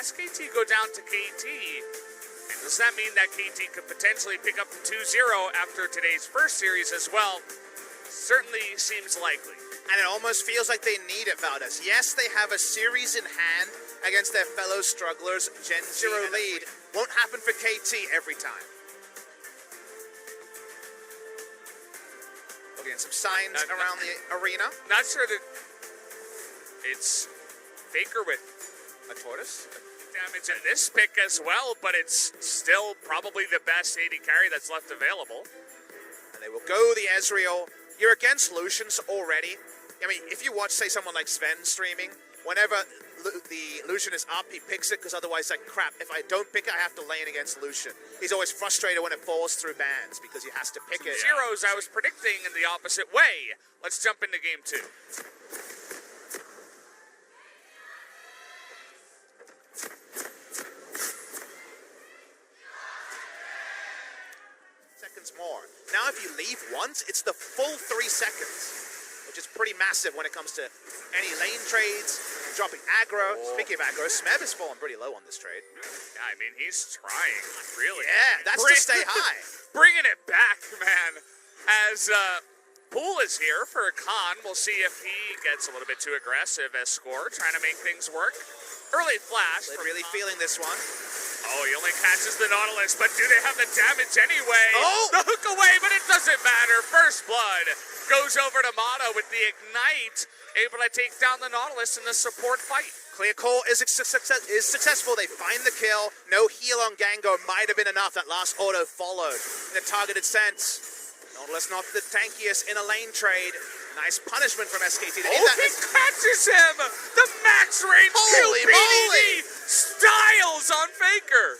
SKT go down to KT, and does that mean that KT could potentially pick up the 2-0 after today's first series as well? Certainly seems likely. And it almost feels like they need it, Valdez. Yes, they have a series in hand against their fellow strugglers. Gen 0 lead. Won't happen for KT every time. Looking at some signs around the arena. Not sure that it's Faker with a tortoise. Damage in this pick as well, but it's still probably the best AD carry that's left available. And they will go the Ezreal. You're against Lucians already. I mean, if you watch, say, someone like Sven streaming, whenever the Lucian is up, he picks it, because otherwise, like, crap, if I don't pick it, I have to lane against Lucian. He's always frustrated when it falls through bans, because he has to pick it. Zeros I was predicting in the opposite way. Let's jump into game 2. Seconds more. Now, if you leave once, it's the full 3 seconds. Which is pretty massive when it comes to any lane trades, dropping aggro. Speaking of aggro, Smeb has fallen pretty low on this trade. Yeah, I mean, he's trying, really. Yeah, that's to stay high. Bringing it back, man. As Pool is here for Khan, we'll see if he gets a little bit too aggressive as Score, trying to make things work. Early flash. They're really feeling this one. Oh, he only catches the Nautilus, but do they have the damage anyway? Oh! The hook away, but it doesn't matter. First blood goes over to Mata with the Ignite, able to take down the Nautilus in the support fight. Clear call is successful. They find the kill. No heal on Gango. Might have been enough. That last auto followed in a targeted sense. Nautilus not the tankiest in a lane trade. Nice punishment from SKT. He catches him! The max range kill BDD styles on Faker.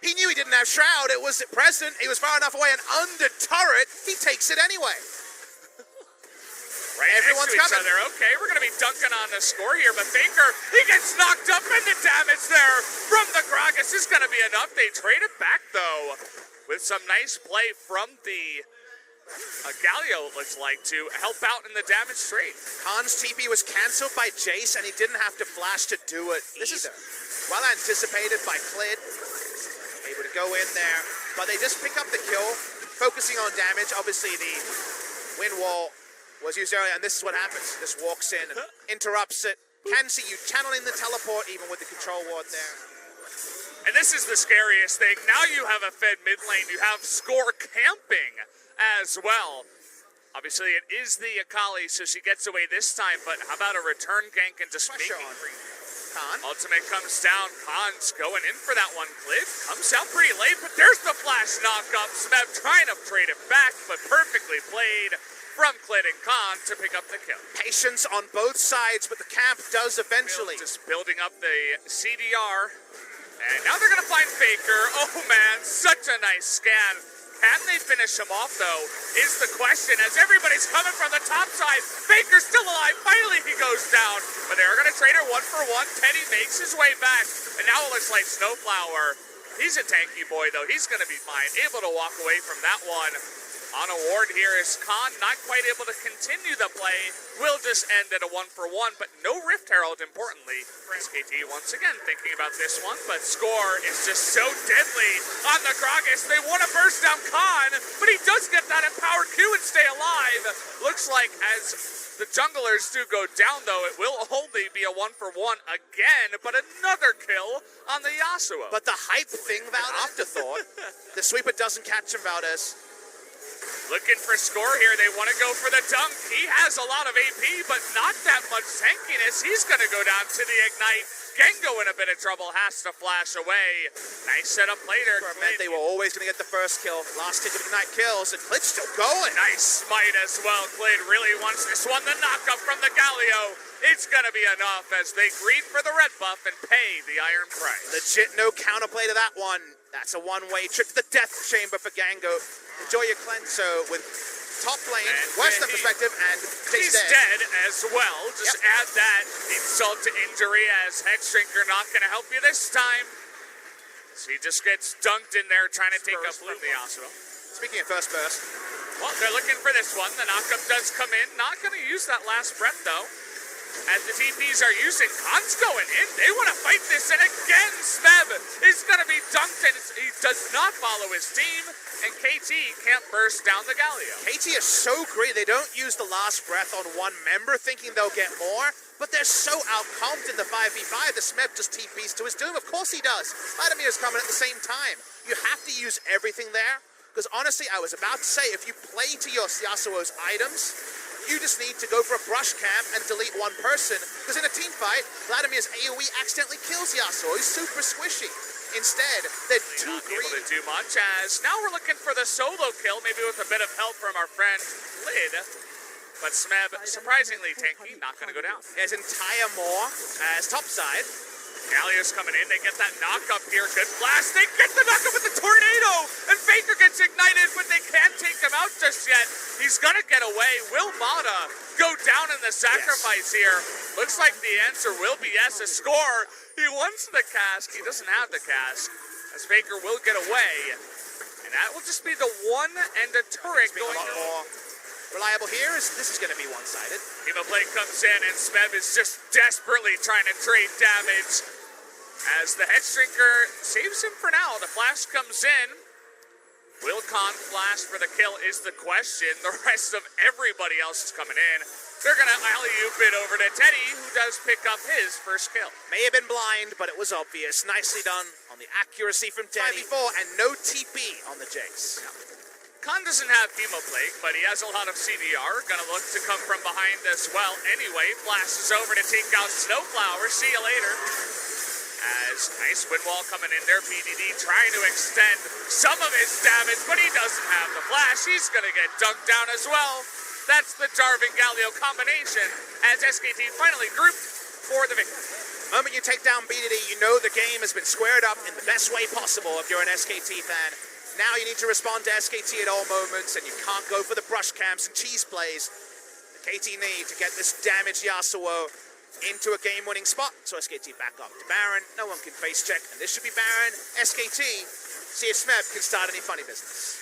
He knew he didn't have Shroud. It was present. He was far enough away and under turret. He takes it anyway. Right Everyone's next to each other. Okay, we're going to be dunking on the Score here, but Faker, he gets knocked up and the damage there from the Gragas is going to be enough. They trade it back, though, with some nice play from the Galio, it looks like, to help out in the damage trade. Khan's TP was cancelled by Jace, and he didn't have to flash to do it either. This is well anticipated by Clid. Able to go in there, but they just pick up the kill, focusing on damage. Obviously, the wind wall was used earlier, and this is what happens. Just walks in and interrupts it. Can see you channeling the teleport, even with the control ward there. And this is the scariest thing. Now you have a fed mid lane. You have Score camping as well. Obviously, it is the Akali, so she gets away this time, but how about a return gank and just making Khan. Ultimate comes down. Khan's going in for that one. Clid comes out pretty late, but there's the flash knock-up. Smeb trying to trade it back, but perfectly played from Clid and Khan to pick up the kill. Patience on both sides, but the camp does eventually. Just building up the CDR. And now they're going to find Faker. Oh, man, such a nice scan. Can they finish him off, though, is the question. As everybody's coming from the top side, Faker's still alive. Finally, he goes down. But they're going to trade her 1-for-1. Teddy makes his way back. And now it looks like Snowflower. He's a tanky boy, though. He's going to be fine. Able to walk away from that one. On a ward here is Khan, not quite able to continue the play. Will just end at a 1-for-1, but no Rift Herald, importantly. SKT once again thinking about this one, but Score is just so deadly on the Gragas. They want to burst down Khan, but he does get that empowered Q and stay alive. Looks like as the junglers do go down, though, it will only be a 1-for-1 again, but another kill on the Yasuo. But the hype thing about Afterthought, the sweeper doesn't catch him, Valdez. Looking for Score here. They want to go for the dunk. He has a lot of AP, but not that much tankiness. He's going to go down to the Ignite. Gengo in a bit of trouble, has to flash away. Nice setup later. Meant they were always going to get the first kill. Last hit of Ignite kills, and Clid's still going. Nice smite as well. Clid really wants this one. The knockup from the Galio. It's going to be enough as they greed for the red buff and pay the iron price. Legit no counterplay to that one. That's a one-way trip to the death chamber for Gango. Enjoy your cleanse. So with top lane, Western perspective, and he's dead as well. Just add that insult to injury as Hexdrinker not going to help you this time. So he just gets dunked in there trying to take up from the Yasuo. Speaking of first burst. Well, they're looking for this one. The knockup does come in. Not going to use that last breath, though. As the TPs are using, Khan's going in. They want to fight this, and again, Smeb is going to be dunked, and he does not follow his team, and KT can't burst down the Galio. KT is so great. They don't use the last breath on one member, thinking they'll get more, but they're so outcomped in the 5v5 that Smeb just TPs to his doom. Of course he does. Vladimir's coming at the same time. You have to use everything there, because honestly, I was about to say, if you play to your Yasuo's items, you just need to go for a brush camp and delete one person, because in a team fight, Vladimir's AoE accidentally kills Yasuo. He's super squishy. Instead, they're too greedy. Not able to do much, as now we're looking for the solo kill, maybe with a bit of help from our friend Lid. But Smeb, surprisingly tanky, not going to go down. There's entire more as topside. Galio's coming in, they get that knock-up here, good blast, they get the knock-up with the tornado, and Faker gets ignited, but they can't take him out just yet. He's gonna get away. Will Mata go down in the sacrifice here? Looks like the answer will be yes, a score. He wants the cask, he doesn't have the cask, as Faker will get away. And that will just be the one and a turret going a lot more reliable here. This is going to be one-sided. Hemoplate comes in, and Smeb is just desperately trying to trade damage. As the Headstrinker saves him for now, the flash comes in. Will Khan flash for the kill is the question. The rest of everybody else is coming in. They're going to alley-oop it over to Teddy, who does pick up his first kill. May have been blind, but it was obvious. Nicely done on the accuracy from Teddy. 5v4 and no TP on the Jace. Khan doesn't have Hemoplate, but he has a lot of CDR. Gonna look to come from behind as well. Anyway, flashes over to take out Snowflower. See you later. As nice wind wall coming in there, BDD trying to extend some of his damage, but he doesn't have the flash. He's gonna get dunked down as well. That's the Jarvan Galio combination as SKT finally grouped for the victory. The moment you take down BDD, you know the game has been squared up in the best way possible if you're an SKT fan. Now you need to respond to SKT at all moments, and you can't go for the brush camps and cheese plays. The KT need to get this damaged Yasuo into a game-winning spot. So SKT back up to Baron. No one can face check, and this should be Baron. SKT, see if Smeb can start any funny business.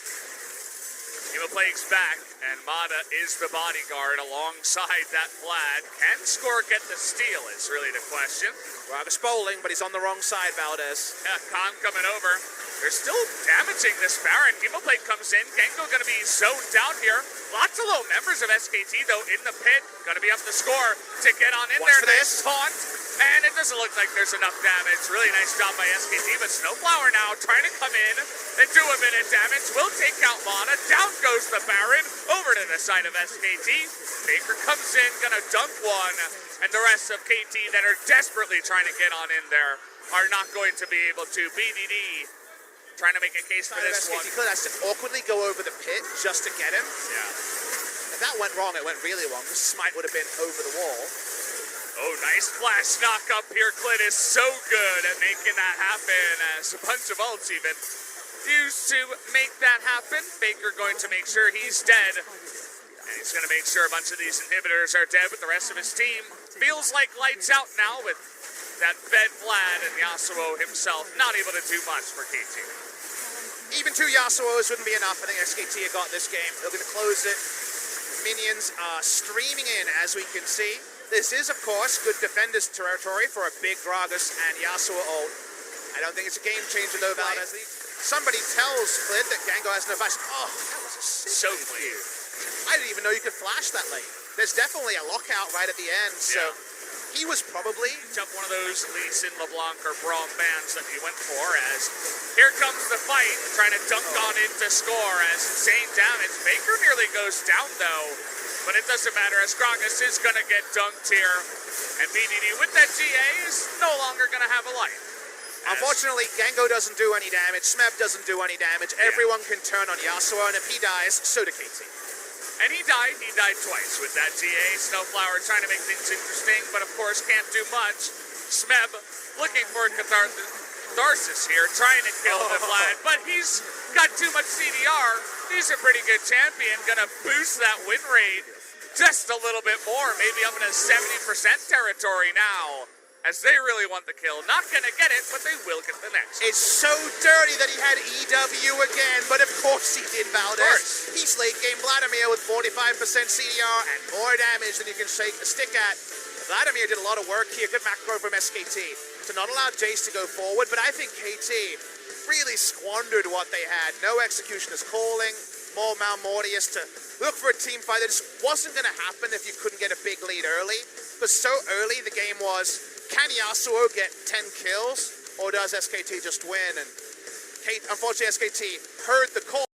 Hemoplague's back, and Mata is the bodyguard alongside that Vlad. Can Score get the steal is really the question. Gragas bowling, but he's on the wrong side, Valdez. Yeah, Khan coming over. They're still damaging this Baron. Hemoplague comes in. Genko going to be zoned down here. Lots of low members of SKT, though, in the pit. Going to be up the score to get on in there. Nice taunt. And it doesn't look like there's enough damage. Really nice job by SKT, but Snowflower now trying to come in and do a bit of damage. Will take out Mana. Down goes the Baron. Over to the side of SKT. Baker comes in, gonna dunk one. And the rest of KT that are desperately trying to get on in there are not going to be able to. BDD trying to make a case for this one. Could have to awkwardly go over the pit just to get him. Yeah. If that went wrong, it went really wrong. The smite would have been over the wall. Oh, nice flash knock up here. Clit is so good at making that happen, as a bunch of ults even used to make that happen. Baker going to make sure he's dead. And he's going to make sure a bunch of these inhibitors are dead with the rest of his team. Feels like lights out now with that fed Vlad and Yasuo himself not able to do much for KT. Even two Yasuos wouldn't be enough. I think SKT have got this game. They're going to close it. Minions are streaming in, as we can see. This is, of course, good defenders territory for a big Gragas and Yasuo ult. I don't think it's a game changer, though, Valdez. Somebody tells Flid that Gango has no flash. Oh, that was a sick clean. I didn't even know you could flash that late. There's definitely a lockout right at the end, so he was probably took one of those Lee Sin LeBlanc or Braum bands that he went for, as here comes the fight, trying to dunk on into Score as insane damage. Baker nearly goes down, though, but it doesn't matter as Gragas is going to get dunked here, and BDD with that GA is no longer going to have a life. Unfortunately, Gango doesn't do any damage, Smeb doesn't do any damage, everyone can turn on Yasuo, and if he dies, so do KT. And he died twice with that GA. Snowflower trying to make things interesting, but of course can't do much. Smeb looking for catharsis here, trying to kill the Vlad, but he's got too much CDR. He's a pretty good champion, gonna boost that win rate just a little bit more, maybe up into 70% territory now, as they really want the kill. Not gonna get it, but they will get the next. It's so dirty that he had EW again, but of course he did, Valdez. He's late game Vladimir with 45% CDR and more damage than you can stick at. Vladimir did a lot of work here. Good macro from SKT to not allow Jace to go forward, but I think KT really squandered what they had. No executioners calling, more Mortius to look for a team fight. That just wasn't going to happen if you couldn't get a big lead early. Because so early the game was, can Yasuo get 10 kills, or does SKT just win? And unfortunately SKT heard the call.